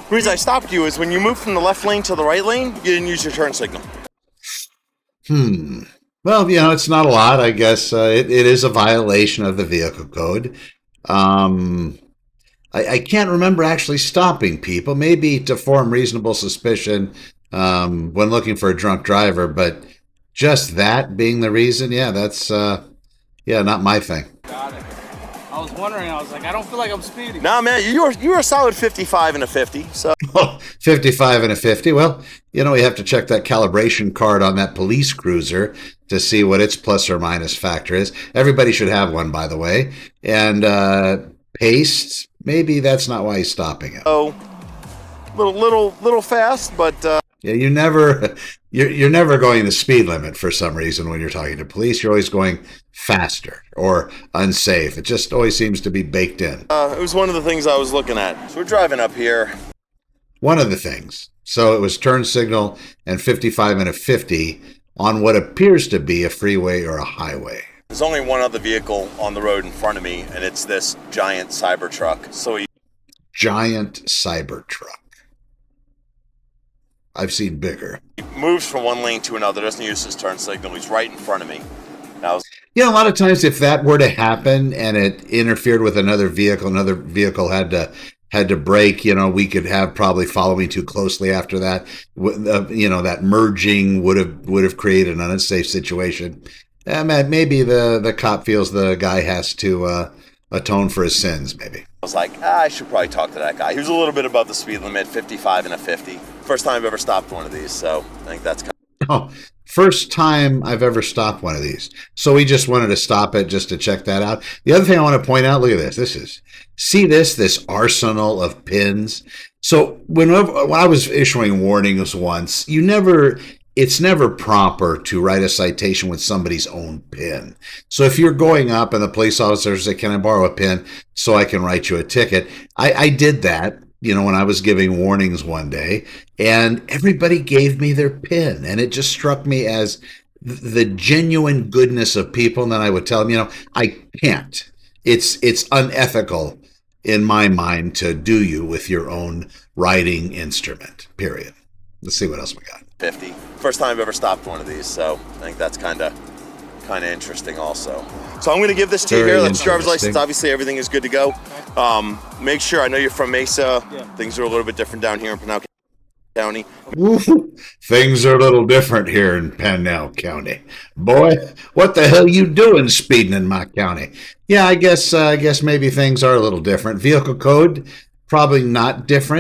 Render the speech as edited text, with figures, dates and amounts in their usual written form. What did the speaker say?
The reason I stopped you is when you moved from the left lane to the right lane, you didn't use your turn signal. Well, it's not a lot. I guess it is a violation of the vehicle code. Um, I can't remember actually stopping people, maybe to form reasonable suspicion when looking for a drunk driver, but just that being the reason, yeah, that's not my thing. Got it. I was wondering, I was like, I don't feel like I'm speeding. Nah, man, you were a solid 55 and a 50. So 55 and a 50. Well, we have to check that calibration card on that police cruiser to see what its plus or minus factor is. Everybody should have one, by the way. And paste, maybe that's not why he's stopping it. oh, little fast, but Yeah, you're never going the speed limit for some reason when you're talking to police. You're always going faster or unsafe. It just always seems to be baked in. it was one of the things I was looking at. So we're driving up here. One of the things. So it was turn signal and 55 and a 50 on what appears to be a freeway or a highway. There's only one other vehicle on the road in front of me, and it's this giant Cybertruck. So he Giant Cybertruck. I've seen bigger. moves from one lane to another, doesn't use his turn signal. He's right in front of me. Now, A lot of times if that were to happen and it interfered with another vehicle had to brake, we could have probably following too closely after that. That merging would have created an unsafe situation. Maybe the cop feels the guy has to atone for his sins, maybe. I was like, I should probably talk to that guy. He was a little bit above the speed limit, 55 and a 50. First time I've ever stopped one of these, so I think that's kind Oh, first time I've ever stopped one of these. So we just wanted to stop it just to check that out. The other thing I want to point out, look at this. See this arsenal of pins. So when I was issuing warnings once, it's never proper to write a citation with somebody's own pin. So if you're going up and the police officer says, can I borrow a pin so I can write you a ticket? I did that, when I was giving warnings one day, and everybody gave me their pin. And it just struck me as the genuine goodness of people. And then I would tell them, I can't. It's unethical in my mind to do you with your own writing instrument, period. Let's see what else we got. 50. First time I've ever stopped one of these, so I think that's kind of interesting also. So I'm going to give this to you Very here. That's driver's interesting. license. Obviously, everything is good to go. Make sure, I know you're from Mesa. Yeah. Things are a little bit different down here in Pinal County. Things are a little different here in Pinal County. Boy, what the hell you doing speeding in my county? Yeah, I guess maybe things are a little different. Vehicle code, probably not different.